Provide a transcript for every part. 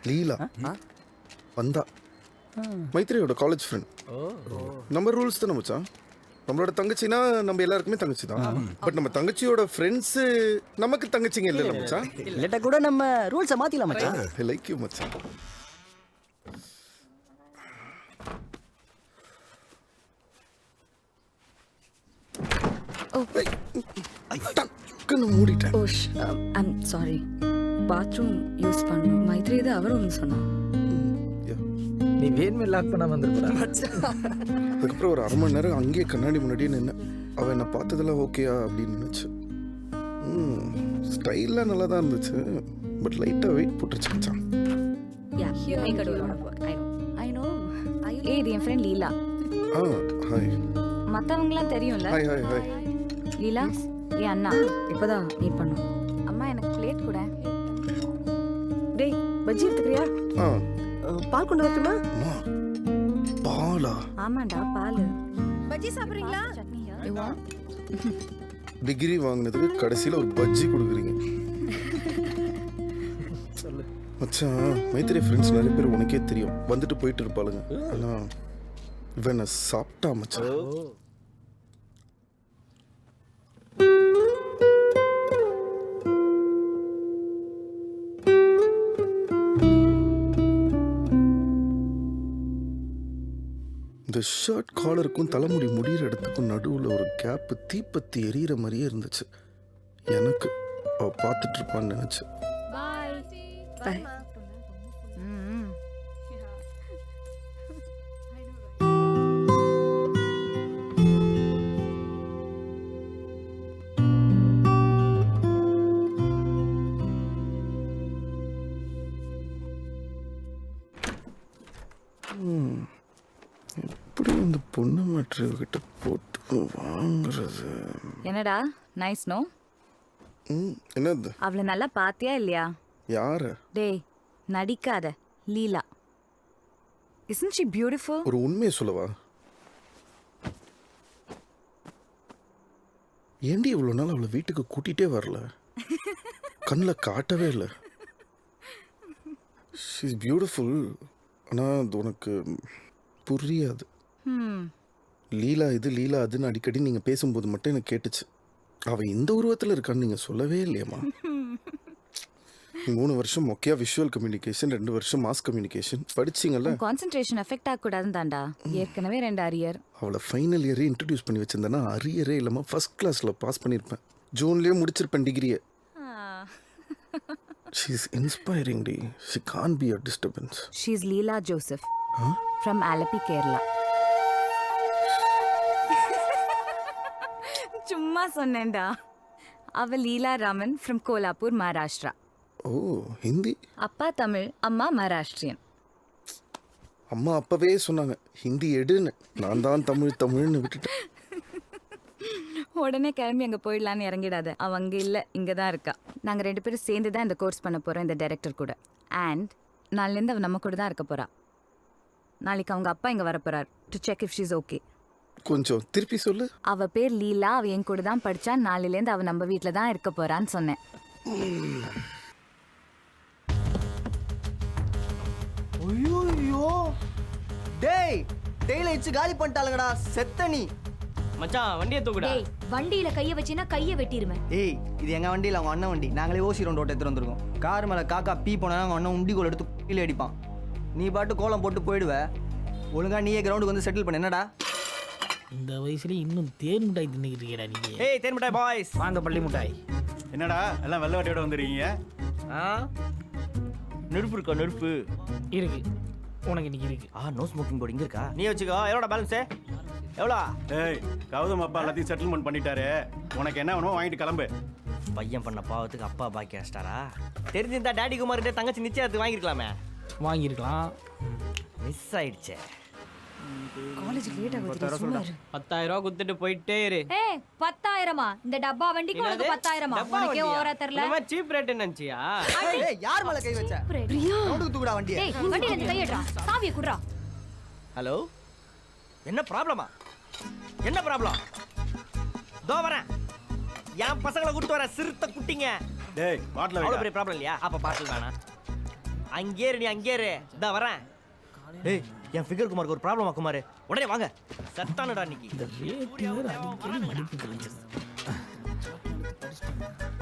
லீலா வந்தா மைத்ரியோட college friend. நம்ம rules தானே மச்சான். நம்மளோட தங்கச்சினா நம்ம எல்லாருக்குமே தங்கச்சி தான். பட் நம்ம தங்கச்சியோட ஃப்ரெண்ட்ஸு நமக்கு தங்கச்சிங்க இல்லைல்ல மச்சான். இல்லட்ட கூட நம்ம ரூல்ஸை மாத்திக்கலாம் மச்சான். லைக் யூ மச்சான். மூடிட்டேன். ஓஷ் ஐம் சாரி. பாத்ரூம் யூஸ் பண்ணணும். மைத்ரி இது அவர் ஒன்று சொன்னான். நீ வேணுமே லாக் பண்ண வந்துருப்பா. அதுக்கப்புறம் ஒரு 1/2 மணி நேரம் அங்கேயே கண்ணாடி முன்னாடியே நின்று அவன் என்னை பார்த்ததெல்லாம் ஓகேயா அப்படின்னு நினச்சி. ஸ்டைல்லாம் நல்லா தான் இருந்துச்சு. பட் லைட்டாக வெயிட் போட்டுருச்சு மச்சான். Yeah, you make her do a lot of work. I know. ஏய், இது என் ஃப்ரெண்ட் லீலா. ஹாய். மற்றவங்களாம் தெரியும்ல. Hi hi hi. லீலா என் அண்ணா இப்போதான் மீட் பண்ணோம். அம்மா எனக்கு பிளேட் கூட. டேய் பஜ்ஜி எடுத்துக்கிறியா? பால் கொண்டு வரட்டுமா? பாலா? ஆமாண்டா பால். பஜ்ஜி சாப்பிடுறீங்களா? டிகிரி வாங்கினதுக்கு கடைசியில் ஒரு பஜ்ஜி கொடுக்குறீங்க. மச்சான் மைத்ரி ஃப்ரெண்ட்ஸ் நிறைய பேர் உனக்கே தெரியும், வந்துட்டு போயிட்டு இருப்பாளுங்க. ஆனால் இவனை சாப்பிட்டா மச்சான். இந்த ஷர்ட் காலருக்கும் தலைமுடி முடிகிற இடத்துக்கும் நடுவில் ஒரு கேப்பு தீப்பத்தி எரியிற மாதிரியே இருந்துச்சு. எனக்கு அவ பார்த்துட்டு இருப்பான்னு நினச்சி. Bye. எப்படி இந்த பொண்ணு மாற்றுகிட்ட போட்டு வாங்குறது? என்னடா நைஸ் நோ. என்னது? அவளை நல்லா பாத்தியா இல்லையா? யாரு? டேய் நடிக்காத. லீலா. Isn't she beautiful? ஒரு உண்மையை சொல்லவா? ஏண்டி இவ்வளோ நாள் அவளை வீட்டுக்கு கூட்டிகிட்டே வரல? கண்ணில் காட்டவே இல்லை. She is beautiful. ஆனால் அது உனக்கு புரியாது. லீலா இது லீலா அதுன்னு அடிக்கடி நீங்கள் பேசும்போது மட்டும் எனக்கு கேட்டுச்சு. அவள் இந்த உருவத்தில் இருக்கான்னு நீங்கள் சொல்லவே இல்லையம்மா. 3 வருஷம் மொக்கையா விஷுவல் கம்யூனிகேஷன், 2 வருஷம் மாஸ் கம்யூனிகேஷன் படிச்சிங்கல்ல. கான்சென்ட்ரேஷன் எஃபெக்ட் ஆகக்கூடாதுன்னு தாண்டா. ஏற்கனவே 2 அரியர். அவளை ஃபைனல் இயரே இன்ட்ரடியூஸ் பண்ணி வச்சிருந்தேன்னா அரியரே இல்லாமல் ஃபர்ஸ்ட் கிளாஸில் பாஸ் பண்ணியிருப்பேன். ஜூன்லேயே முடிச்சிருப்பேன் டிகிரியை. ஷீ இஸ் இன்ஸ்பைரிங் டி. She can't be a disturbance. She is Leela Joseph from Alleppey Kerala. சும்மா சொன்னேன்டா. அவ லீலா ராமன் ஃப்ரம் கோலாப்பூர் மகாராஷ்டிரா. ஓ ஹிந்தி? அப்பா தமிழ், அம்மா மகாராஷ்டிரியன். அம்மா அப்பவே சொன்னாங்க ஹிந்தி எடுன்னு. நான் தான் தமிழ் தமிழ்னு விட்டுட்டேன். உடனே கிளம்பி அங்கே போயிடலான்னு இறங்கிடாத. அவ அங்கே இல்லை, இங்கே தான் இருக்கா. நாங்கள் 2 பேரும் சேர்ந்து தான் இந்த கோர்ஸ் பண்ண போகிறோம் இந்த டைரக்டர் கூட. அண்ட் நாளிலேருந்து அவள் நம்ம கூட தான் இருக்க போகிறா. நாளைக்கு அவங்க அப்பா இங்கே வர போகிறார் to check if she's okay. கொஞ்சம் திருப்பி சொல்லு. அவள் பேர் லீலா. அவள் என் கூட தான் படித்தா. நாளிலேருந்து அவள் நம்ம வீட்டில் தான் இருக்க போகிறான்னு சொன்னேன். ஐயோ டேய் டேய்ல இச்சு காலி பண்ணிட்டாளுங்கடா. செத்த நீ மச்சான் வண்டியை தூக்குடா. டேய் வண்டியில கைய வச்சினா கைய வெட்டிருவேன். ஏய் இது எங்க வண்டியில அவங்க அண்ணன் வண்டி. நாங்களே ஓசி ரவுண்ட் ஓட்ட எடுத்து வந்திருக்கோம். கார் மேல காக்கா பீ போனா அவங்க அண்ணன் உண்டி கோல் எடுத்து கீழே அடிப்பான். நீ பாட்டு கோலம் போட்டு போயிடுவ. ஒழுங்கா நீயே கிரவுண்டுக்கு வந்து செட்டில் பண்ண. என்னடா இந்த வயசுல இன்னும் தேன் மிட்டாய் தின்னுக்கிட்டு இருக்கீடா நீங்க? ஏய் தேன் மிட்டாய் பாய்ஸ் வாங்க பள்ளி மிட்டாய். என்னடா எல்லாம் வெள்ளை வட்டியோட வந்துருக்கீங்க? நெருப்பு இருக்கா? நெருப்பு இருக்கு உனக்கு இன்னைக்கு இருக்கு. நோ ஸ்மோக்கிங் போர்டு இங்க இருக்கா? நீ வச்சுக்கோ. எவ்வளோட பேலன்ஸு? எவ்வளோ? ஏய் கௌதம் அப்பா எல்லாத்தையும் செட்டில்மெண்ட் பண்ணிட்டாரு. உனக்கு என்ன வேணுமோ வாங்கிட்டு கிளம்பு. பையன் பண்ண பாவத்துக்கு அப்பா பாக்கி அடிச்சிட்டாரா? தெரிஞ்சிருந்தா டாடி குமார்கிட்ட தங்கச்சி நிச்சயத்துக்கு வாங்கியிருக்கலாமே. வாங்கியிருக்கலாம். மிஸ் ஆயிடுச்சே. காலேஜ் லேட் ஆகுது. சும்மா இரு. 10,000 ரூபா குத்துட்டு போயிட்டே இரு. ஏய் 10,000மா? இந்த டப்பா வண்டிக்கு உனக்கு 10,000மா? உனக்கே ஓவரா தெரியல. நம்ம சீப் ரேட் நினைச்சியா? ஏய் யார் மேல கை வச்ச? பிரியா கிரவுண்டுக்கு தூக்குடா வண்டியை. டேய் வண்டியில இருந்து கையடா. சாவியை குடுறா. ஹலோ என்ன ப்ராப்ளமா? என்ன ப்ராப்ளம்? தோ வரேன். என் பசங்களை கூட்டு வரேன். சிறுத்தை குட்டிங்க. டேய் பாட்டில் அவ்வளோ வைடா. பெரிய ப்ராப்ளம் இல்லையா? அப்போ பாட்டில் வேணாம். அங்கே இரு, நீ அங்கே இரு. இதா வரேன். ஏய் என் ஃபிகர் குமாருக்கு ஒரு ப்ராப்ளமா குமார், உடனே வாங்க. சத்தானடா இன்னைக்கு. இந்த ரேட்டு வேறு அடிக்கடி மடிப்பு கழிச்சிருது.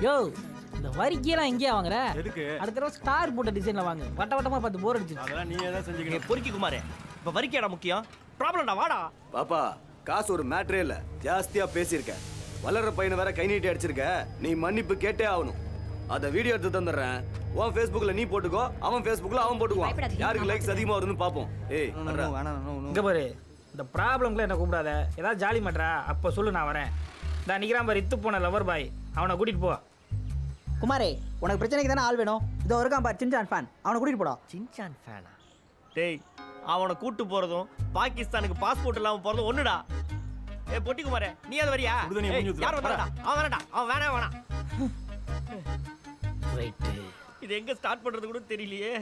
யோ இந்த வரிக்கையெல்லாம் எங்கேயா வாங்குற? எதுக்கு? அடுத்த தடவை ஸ்டார் போட்ட டிசைனில் வாங்க. வட்ட வட்டமாக பார்த்து போர் அடிச்சிருச்சு. அதெல்லாம் நீ ஏதாவது செஞ்சுக்கணும். பொறுக்கி குமார், இப்போ வரிக்கையாடா முக்கியம். ப்ராப்ளம்டா வாடா. பாப்பா காசு ஒரு மேட்ரே இல்ல, ஜாஸ்தியா பேசியிருக்க. வளர்ற பையனை வேற கை நீட்டி அடிச்சிருக்க. நீ மன்னிப்பு கேட்டே ஆகணும். அத வீடியோ எடுத்து தந்துடுறேன். உன் Facebookல நீ போட்டுக்கோ, அவன் Facebookல அவன் போட்டுக்குவான். பயப்படாதீங்க. யாருக்கு லைக்ஸ் அதிகமா வருதுன்னு பாப்போம். ஏய் வர்றா. இங்கே பாரு, இந்த ப்ராப்ளம்க்குள்ள என்ன கூப்பிடாத. ஏதாவது ஜாலி மாட்றா அப்போ சொல்லு, நான் வரேன். இந்த நிற்கிறான் பாரு, இத்து போன லவர் பாய், அவனை கூட்டிகிட்டு போ. குமாரே, உனக்கு பிரச்சனைக்கு தானே ஆள் வேணும். இதோ இருக்கான் பாரு சின்சான் ஃபேன், அவனை கூட்டிட்டு போடா. சின்சான் ஃபேனா? டேய் அவனை கூட்டு போறதும் பாகிஸ்தானுக்கு பாஸ்போர்ட் இல்லாம போறதும் ஒண்ணுடா. ஏ பொட்டி குமாரே, நீ அது வரியா? சுடுதண்ணி மூஞ்சி ஊத்து. யார் வந்தாடா? அவன் வேணாடா, அவன் வேணாம். ரைட்டு. இது எங்க ஸ்டார்ட் பண்றது கூட தெரியலையே.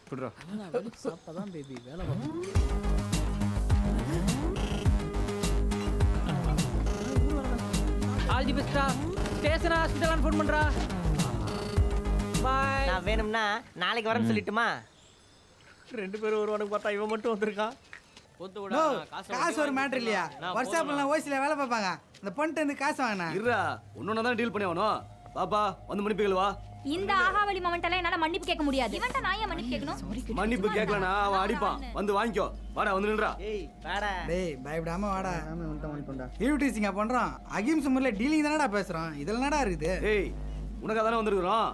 குடுறா. அப்பதான் பேபி வேலை பார்க்கணும். ஆல் தி பெஸ்டா. ஸ்டேஷன் ஹாஸ்பிட்டல் ஃபோன் பண்றா. பாய். நான் வேணும்னா நாளைக்கு வரேன்னு சொல்லிட்டுமா? 2 பேரும் வருவானுக்கு பார்த்தா இவன் மட்டும் வந்திருக்கான். காசு ஒரு மேட்டர் இல்லையா? வாட்ஸ்அப்ல ஓசில வேலை பார்ப்பாங்க. அந்த பொண்ணு வந்து காசு வாங்கினா இருடா, ஒன்னொன்னா தான் டீல் பண்ணி ஆகணும். பாப்பா வந்து மன்னிப்புகள் வா. இந்த ஆகாவளி மொமெண்ட்ல என்னால மன்னிப்பு கேட்க முடியாது. இவன்ட்ட நான் ஏன் மன்னிப்பு கேட்கணும்? மன்னிப்பு கேட்கலனா அவன் அடிப்பான். வந்து வாங்கிக்கோ. வாடா வந்து நின்றா. ஏய் வாடா. டேய் பயப்படாம வாடா. ஈவ்டீசிங்கா பண்றோம். அகிம்சை முறையில டீலிங் தானடா பேசுறோம். இதெல்லாம் என்னடா இருக்குது? ஏய் உனக்கு அதானே வந்திருக்கிறோம்.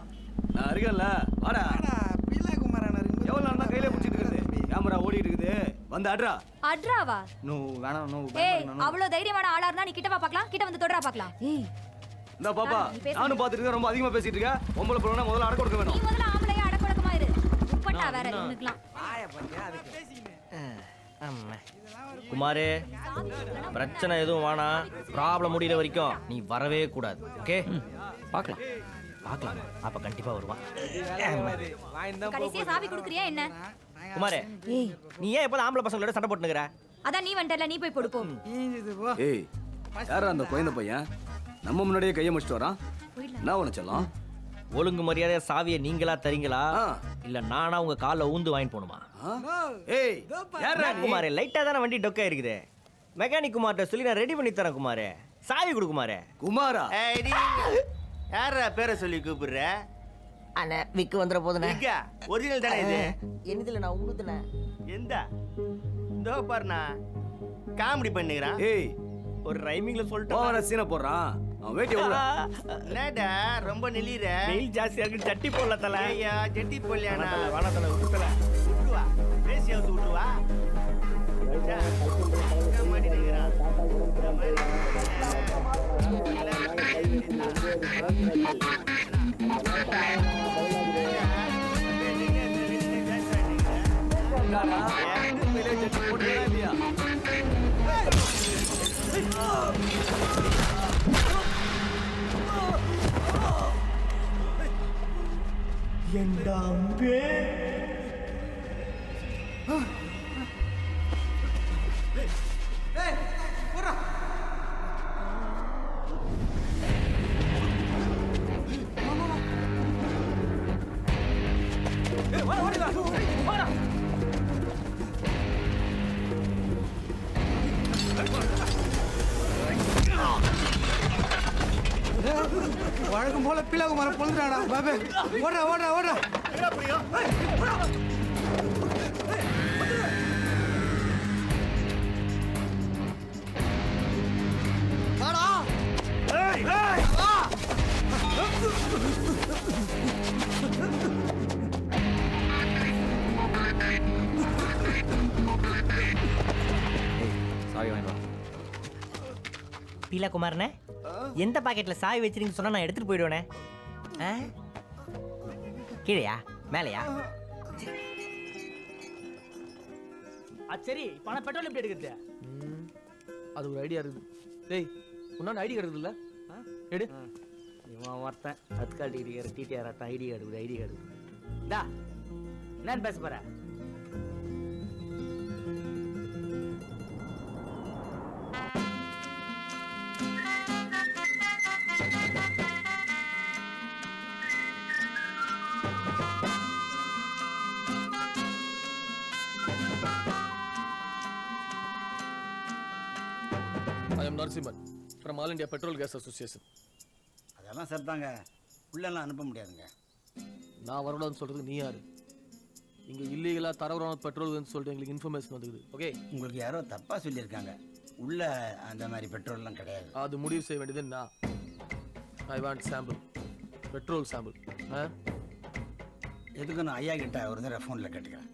நான் இருக்கேன்ல, வாடா. வாடா பீலா குமாரன் இருக்கு. எவ்வளவு நேரம் தான் கையில பிடிச்சிட்டு இருக்குது? கேமரா ஓடிட்டு இருக்குது. வந்து அட்ரா. அட்ராவா? நோ வேணாம் நோ. ஏய் அவ்வளவு தைரியமான ஆளா இருந்தா நீ கிட்ட வா பார்க்கலாம். கிட்ட வந்து தொடரா பார்க்கலாம். ஏய் இந்த பாப்பா நானும் பாத்துட்டு இருக்கேன். ரொம்ப அதிகமா பேசிட்டு இருக்க. பொம்பளை பொண்ணா முதல்ல அடக்க கொடுக்க நீ வேணும். முதல்ல ஆம்பளையா அடக்கொடக்கமா இரு. உப்பட்டா வேற இவனுக்குலாம். குமாரே, பிரச்சனை எதுவும் வேணாம். ப்ராப்ளம் முடியற வரைக்கும் நீ வரவே கூடாது. ஓகே? பார்க்கலாம். அப்ப கண்டிப்பா வருவான். கடைசியா சாவி குடுக்குறியா என்ன? குமாரே, நீ ஏன் எப்போதும் ஆம்பளை பசங்களோட சண்டை போட்டுனுக்குற? அதான் நீ வந்துட்டல, நீ போய் போடு போ. ஈஞ்சுது போ. ஏய் யாரா அந்த குழந்தை பையன்? நம்ம முன்னாடியே கையை முடிச்சிட்டு வரான். என்ன உன செல்லம்? ஒழுங்கு மரியாதையா சாவியை நீங்களா தரீங்களா ஆ. இல்ல நானா உங்க கால்ல ஊந்து வாங்கிட்டு போணுமா? ஏய் யாரா நீ? குமாரே, லைட்டா தானே வண்டி டொக்கா இருக்குது. மெக்கானிக் குமார்ட்ட சொல்லி நான் ரெடி பண்ணி தரேன் குமாரே. சாவி கொடு குமாரே. குமாரா? யாரா பேரை சொல்லி கூப்பிடுற? அண்ணா விக்கு வந்துற போதுனே. ஒரிஜினல் தானே இது? என்னதுல நான் உங்களுதுனே. எந்த? இதோ பாருண்ணா, காமெடி பண்ணுகிறான். ஏய் ஒரு ரைமிங்ல சொல்லிட்டு ஓவரா சீனை போடுறான். அவன் வேட்டி எவ்வளோ? என்னடா ரொம்ப நெளிற? வெயில் ஜாஸ்தியா இருக்கு, ஜட்டி போடல தல. ஐயா ஜட்டி போடலையானா? வானத்தல விட்டுல. விட்டுவா. பேசியாவது விட்டுவா. ஏய் போடா. வழக்கம் போல பீலா குமாரன் பொழுதுறாடா. பாபே ஓடுறா ஓடுறா ஓடுறா. சாவி வாங்கி வா. பீலா குமாரனே, எந்த பாக்கெட்ல சாவி வச்சிருக்கீங்க சொன்னா நான் எடுத்துட்டு போயிடுவேனே. கீழையா மேலையா? சரி பணம் பெட்ரோல் எப்படி எடுக்கிறது? அது ஒரு ஐடியா இருக்குது. டேய் உன்னால ஐடி கார்டு இல்ல? எடு. இவன் ஒருத்தன் தற்கால் டிகிரி கார்டு, டிடிஆர் ஆட்டம், ஐடி கார்டு. டா என்னன்னு பேச போற? am Narsiman from All India Petrol Gas Association. அதெல்லாம் சார் தாங்க உள்ளெல்லாம் அனுப்ப முடியாதுங்க. நான் வரக்கூடாதுன்னு சொல்கிறதுக்கு நீ யார்? இங்கே இல்லீகலாக தரவரான பெட்ரோல்னு சொல்லிட்டு எங்களுக்கு இன்ஃபர்மேஷன் வந்துக்குது. ஓகே, உங்களுக்கு யாரோ தப்பாக சொல்லியிருக்காங்க. உள்ள அந்த மாதிரி பெட்ரோல்லாம் கிடையாது. அது முடிவு செய்ய வேண்டியது நான். I want sample, petrol sample. எதுக்கு நான் ஐயா கிட்ட ஒரு தடவை ஃபோனில் கேட்டுக்கிறேன்.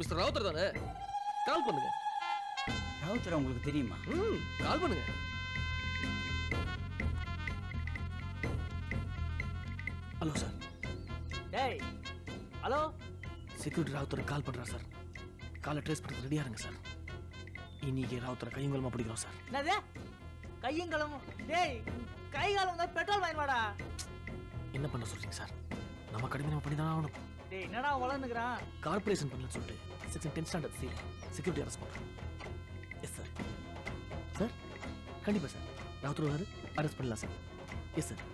மிஸ்டர் ராவுத்தர் தானே? கால் பண்ணுங்க. ராவுத்தர் உங்களுக்கு தெரியுமா? கால் பண்ணுங்க. Hello sir. டேய் ஹலோ, செக்யூரிட்டி ராவுத்தர் கால் பண்ணுறான் சார். காலை ட்ரேஸ் பண்ணுறது ரெடியாக இருங்க சார். இன்னைக்கு ராவுத்தரை கையங்கலமாக பிடிக்கிறோம் சார். என்னது கையங்கலமும்? டேய் கை காலம் தான் பெட்ரோல் வாங்கி வாடா. என்ன பண்ண சொல்றீங்க சார்? நம்ம கடுமையாக நம்ம பண்ணி தான் ஆகணும். டேய் என்னடா வளர்ந்துக்கிறான்? கார்பரேஷன் பண்ணலன்னு சொல்லிட்டு section 10 standard C security arrest பண்ணுறேன். Yes sir. சார் கண்டிப்பாக சார். ராவுத்தர் வராரு, அரெஸ்ட் பண்ணலாம் சார். Yes sir.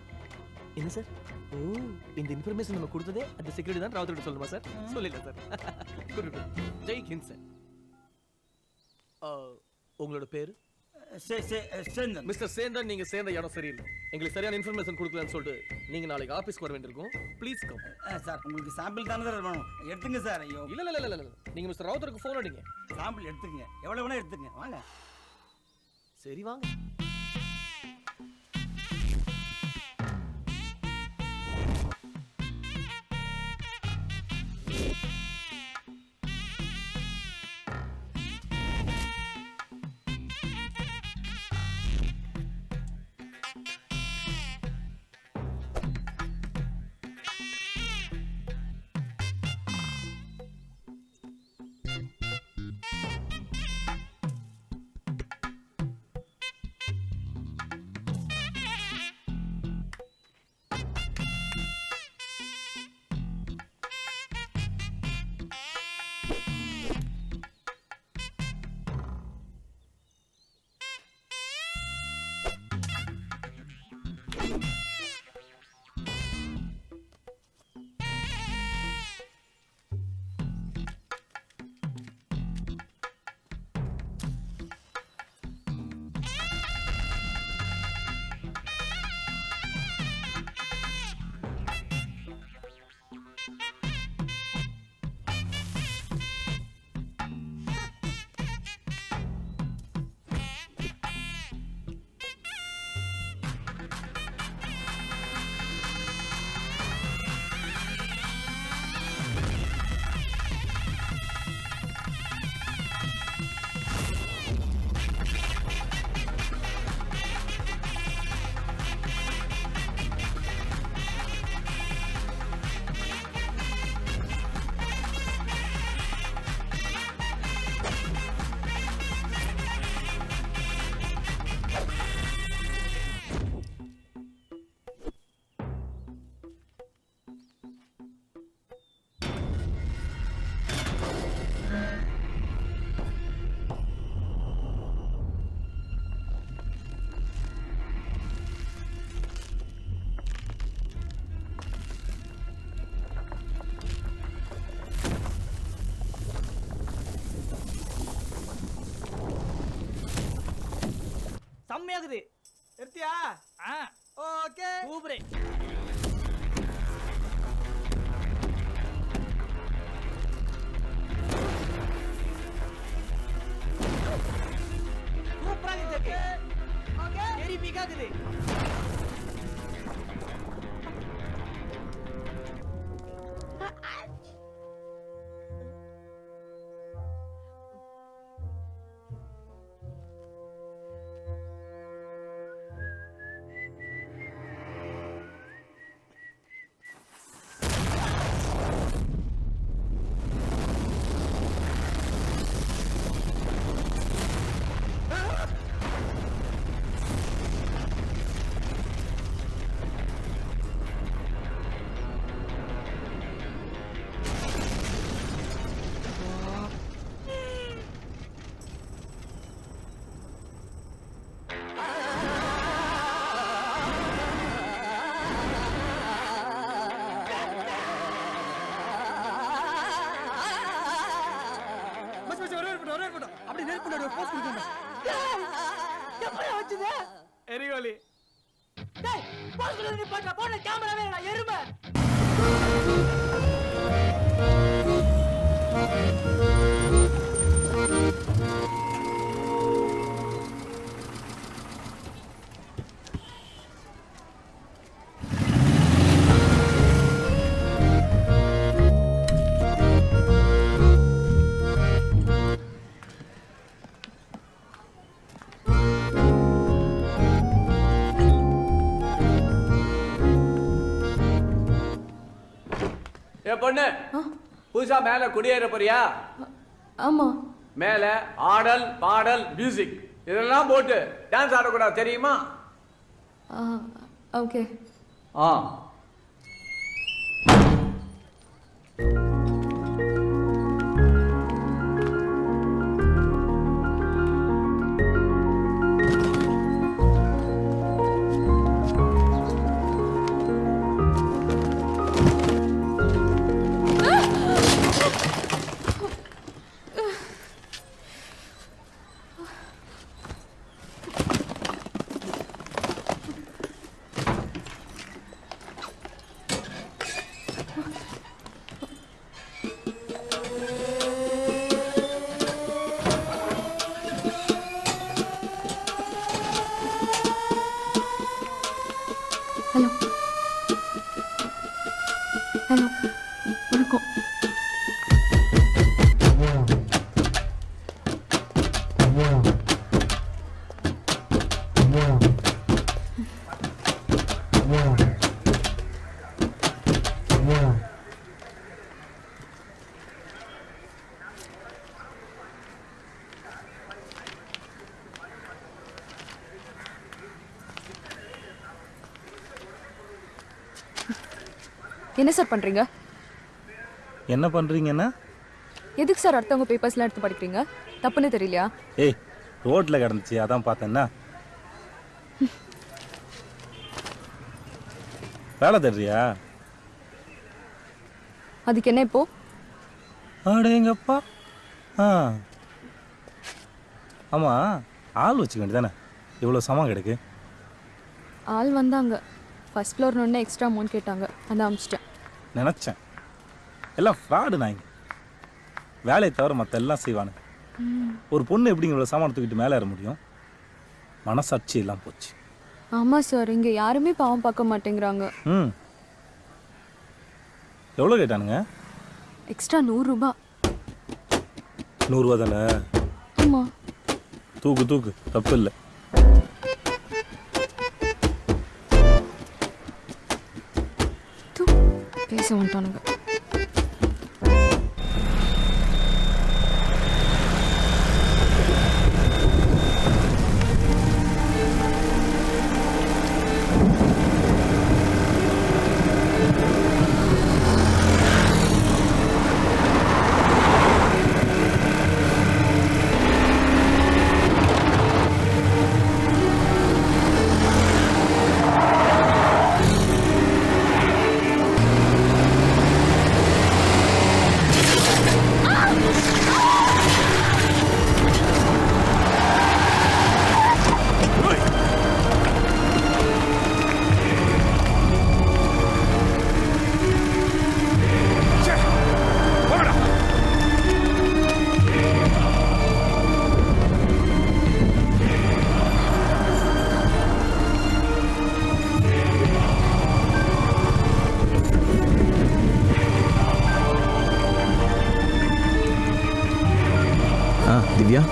என்ன சார்? ஓ, இந்த இன்ஃபர்மேஷன் நம்ம கொடுத்ததே அந்த செக்யூரிட்டி தான் ராவுத்தர் சொல்லணுமா சார்? சொல்லிடலாம் sir. Good good. Jai Hind sir. உங்களோட பேர்? சேந்தன். மிஸ்டர் சேந்தன், நீங்க சேர்ந்த இடம் சரியில்லை. எங்களுக்கு சரியான இன்ஃபர்மேஷன் கொடுக்கலன்னு சொல்லிட்டு நீங்க நாளைக்கு ஆபீஸ்க்கு வர வேண்டியிருக்கும். Please come. சார் உங்களுக்கு சாம்பிள் தானே சார் வேணும். எடுத்துங்க சார். ஐயோ இல்ல இல்ல இல்ல இல்ல, நீங்க மிஸ்டர் ராவுத்தருக்கு ஃபோன் அடிங்க. சாம்பிள் எடுத்துங்க, எவ்வளோ வேணா எடுத்துங்க. வாங்க. சரி வாங்க. செம்மையாகுது. எடுத்தியா? ஓகே சூப்பரே. சூப்பரா இருக்கு. ஓகே வெரி பிக் ஆகுது. தேவையில்லடா எருமை. ஏ பொண்ணு புதுசா மேல குடியேற போறியா? ஆமா. மேல ஆடல் பாடல் மியூசிக் இதெல்லாம் போட்டு டான்ஸ் ஆடக்கூடாது தெரியுமா? ஓகே. ஆ ஹலோ ஹலோ வணக்கம். என்ன சார் பண்றீங்க? என்ன பண்ணுறீங்கன்னா? எதுக்கு சார் அடுத்தவங்க பேப்பர்ஸ்லாம் எடுத்து படிக்கிறீங்க? தப்புன்னு தெரியலையா? ஏய் ரோட்டில் கிடந்துச்சு அதான் பார்த்தேன்னா. வேலை தர்றியா? அதுக்கு என்ன இப்போ? அடேங்கப்பா. ஆ ஆமாம் ஆள் வச்சுக்க வேண்டியதானே, இவ்வளோ சமம் கிடக்கு. ஆள் வந்தாங்க, ஃபர்ஸ்ட் ஃப்ளோர் ஒன்று எக்ஸ்ட்ரா அமௌண்ட் கேட்டாங்க, அதை அனுப்பிச்சிட்டேன். நினச்சேன் எல்லாம் ஃப்ராடு நாய்ங்க, வேலையை தவிர மற்ற எல்லாம் செய்வானுங்க. ஒரு பொண்ணு எப்படிங்க இவ்வளோ சாமான தூக்கிட்டு மேலே ஏற முடியும்? மனசாட்சி எல்லாம் போச்சு. ஆமாம் சார், இங்கே யாருமே பாவம் பார்க்க மாட்டேங்கிறாங்க. ம் எவ்வளோ கேட்டானுங்க? எக்ஸ்ட்ரா 100 ரூபா. 100 ரூபா தானே? ஆமாம். தூக்கு தூக்கு, தப்பு இல்லை. பேச வந்துட்டானுங்க. திவ்யா,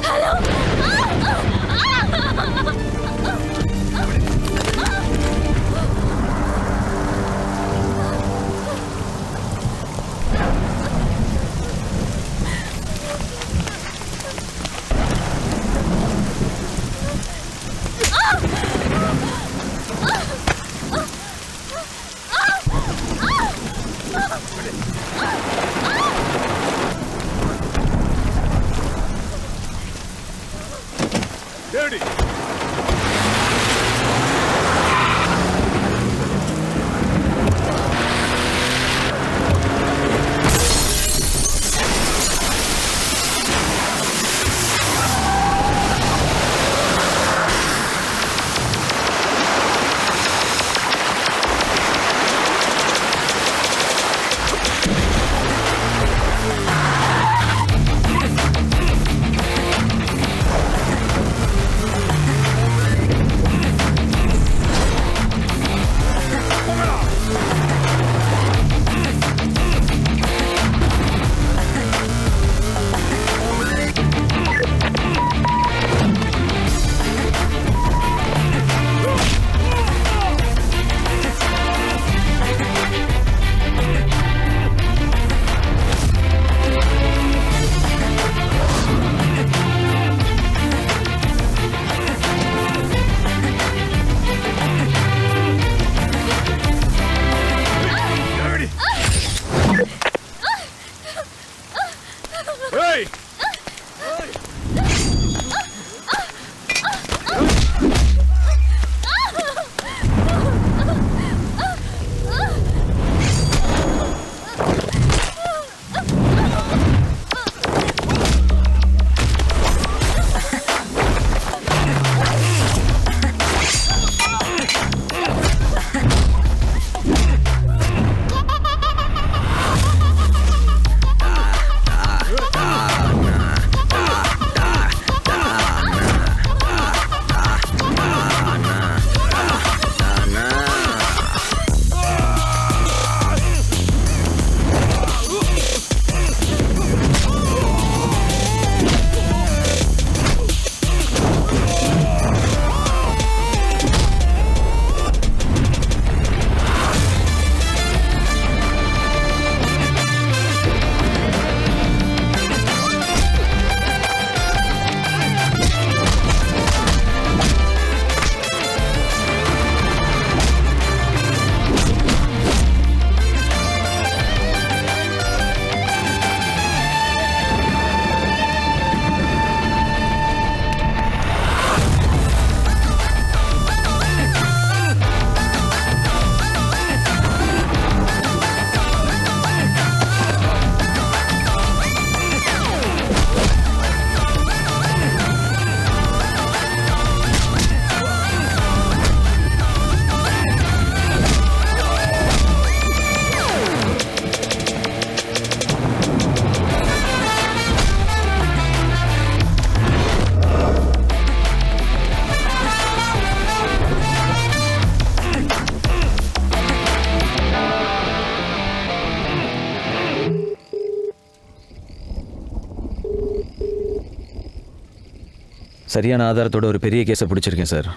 சரியான ஆதாரத்தோட ஒரு பெரிய கேஸை பிடிச்சிருக்கேன் சார்.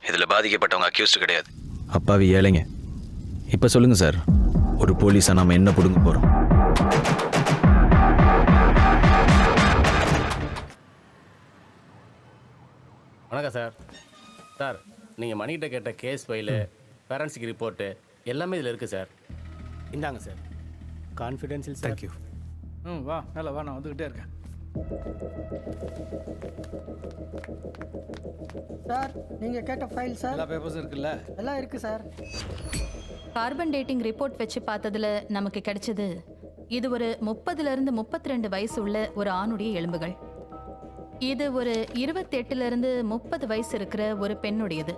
இதில் பாதிக்கப்பட்டவங்க அக்யூஸ்டு கிடையாது, அப்பாவி ஏழைங்க. இப்போ சொல்லுங்கள் சார், ஒரு போலீஸாக நாம் என்ன பிடுங்க போகிறோம்? வணக்கம் சார். சார், நீங்கள் மணிகிட்ட கேட்ட கேஸ் ஃபைலு, ஃபேரன்சிக் ரிப்போர்ட்டு எல்லாமே இதில் இருக்குது சார். இந்தாங்க சார். கான்ஃபிடென்ஷியல். தேங்க்யூ. வா மேலே வா, நான் வந்துக்கிட்டே இருக்கேன். சார் நீங்கள் கேட்ட ஃபைல் சார். எல்லா பேப்பர்ஸும் இருக்குல்ல? எல்லாம் இருக்குது சார். கார்பன் டேட்டிங் ரிப்போர்ட் வச்சு பார்த்ததுல நமக்கு கிடைச்சது இது ஒரு 30லேருந்து 32 வயசு உள்ள ஒரு ஆணுடைய எலும்புகள். இது ஒரு 28லேருந்து 30 வயசு இருக்கிற ஒரு பெண்ணுடையது.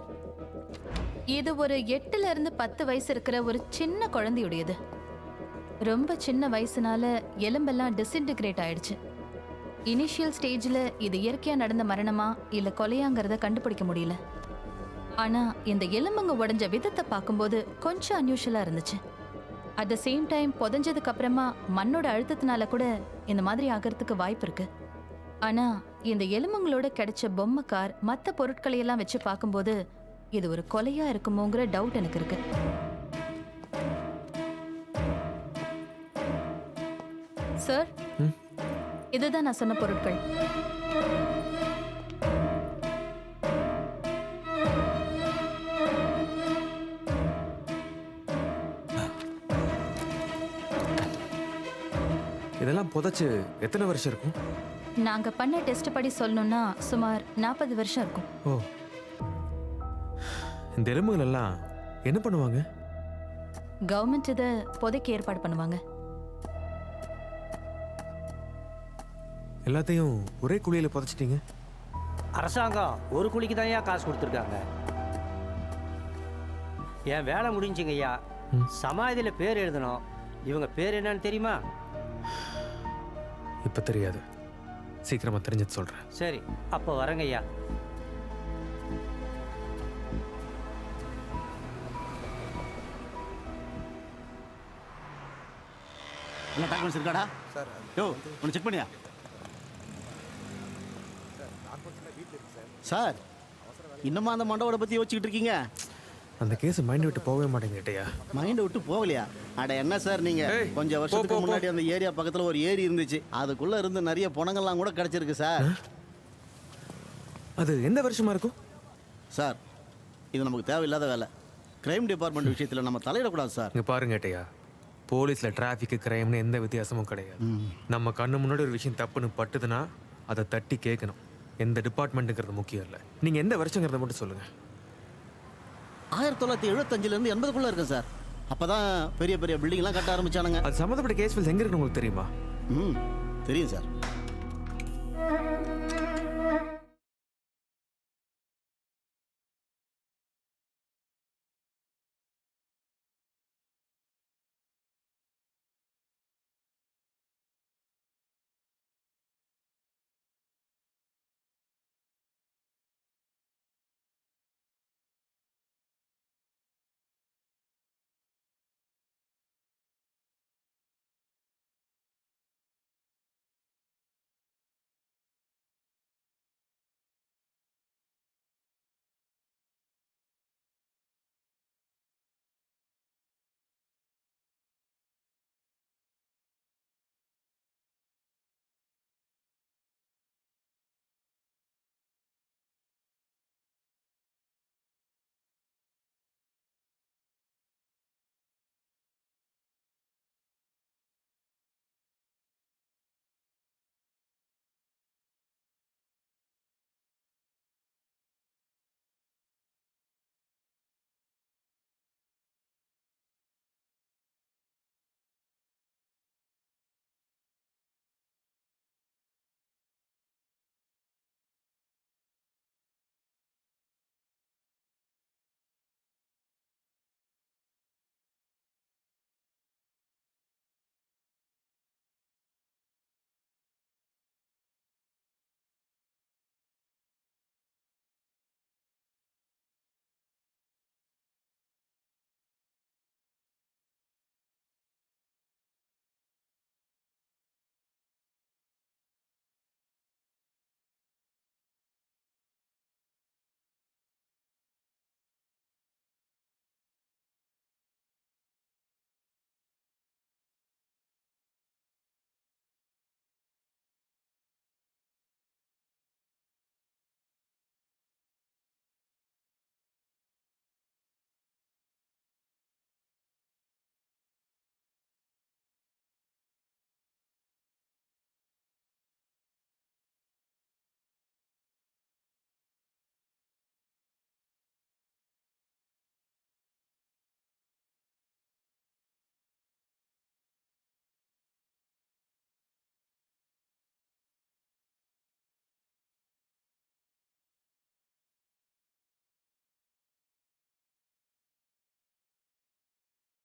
இது ஒரு 8லேருந்து 10 வயசு இருக்கிற ஒரு சின்ன குழந்தையுடையது. ரொம்ப சின்ன வயசுனால எலும்பெல்லாம் டிஸ்இன்டிகிரேட் ஆயிடுச்சு. இனிஷியல் ஸ்டேஜில் இது இயற்கையாக நடந்த மரணமா இல்லை கொலையாங்கிறத கண்டுபிடிக்க முடியல. ஆனால் இந்த எலும்புங்க உடஞ்ச விதத்தை பார்க்கும்போது கொஞ்சம் அன்யூஷுவலாக இருந்துச்சு. அட் த சேம் டைம் புதஞ்சதுக்கு அப்புறமா மண்ணோட அழுத்தத்தினால கூட இந்த மாதிரி ஆகிறதுக்கு வாய்ப்பு இருக்கு. ஆனால் இந்த எலும்புங்களோட கிடைச்ச பொம்மை கார் மற்ற பொருட்களையெல்லாம் வச்சு பார்க்கும்போது இது ஒரு கொலையா இருக்குமோங்கிற டவுட் எனக்கு இருக்கு. சார், இதுதான் நான் சொன்ன பொருட்கள். இதெல்லாம் புதைச்சு எத்தனை வருஷம் இருக்கும்? நாங்க பண்ண டெஸ்ட் படி சொல்லணும்னா சுமார் 40 வருஷம் இருக்கும். ஓ, இந்த எலும்புகள் எல்லாம் என்ன பண்ணுவாங்க? கவர்மெண்ட் இதை புதைக்க ஏற்பாடு பண்ணுவாங்க. எல்லாத்தையும் ஒரே குழியில புதைச்சிட்டீங்க. அரசாங்கம் ஒரு குழிக்கு தான் ஐயா காசு கொடுத்துருக்காங்க. என் வேலை முடிஞ்சுங்க ஐயா. சமாதியில் பேர் எழுதணும். இவங்க பேர் என்னன்னு தெரியுமா? இப்ப தெரியாது, சீக்கிரமா தெரிஞ்சது சொல்றேன். சரி, அப்போ வரங்க ஐயா. என்ன டாக்குமெண்ட்ஸ் இருக்காடா? சார் யோ, ஒன்று செக் பண்ணியா? சார், இன்னுமா அந்த மண்டபத்தை பற்றி யோசிச்சுக்கிட்டு இருக்கீங்க? அந்த கேஸ் மைண்ட் விட்டு போகவே மாட்டேங்கிட்டயா? மைண்டை விட்டு போகலையா? அட என்ன சார் நீங்க, கொஞ்சம் வருஷத்துக்கு முன்னாடி அந்த ஏரியா பக்கத்தில் ஒரு ஏரி இருந்துச்சு. அதுக்குள்ள இருந்து நிறைய பணங்கள்லாம் கூட கிடைச்சிருக்கு சார். அது எந்த வருஷமா இருக்கும் சார்? இது நமக்கு தேவையில்லாத வேலை. கிரைம் டிபார்ட்மெண்ட் விஷயத்தில் நம்ம தலையிடக்கூடாது சார். இங்க பாருங்க ஏட்டையா, போலீஸ்ல டிராஃபிக் கிரைம்னு எந்த வித்தியாசமும் கிடையாது. நம்ம கண்ணு முன்னாடி ஒரு விஷயம் தப்புன்னு பட்டுதுன்னா அதை தட்டி கேட்கணும். எந்த டிபார்ட்மெண்ட்டுங்கிறது முக்கியம் இல்லை. நீங்க எந்த வருஷங்கிறத மட்டும் சொல்லுங்க. 1975லேருந்து 80க்குள்ள இருக்கு சார். அப்பதான் பெரிய பெரிய பில்டிங்லாம் கட்ட ஆரம்பிச்சானுங்க. அது சம்மந்தப்பட்ட கேஸ் ஃபைல்ஸ் எங்க இருக்குன்னு உங்களுக்கு தெரியுமா? தெரியும் சார்.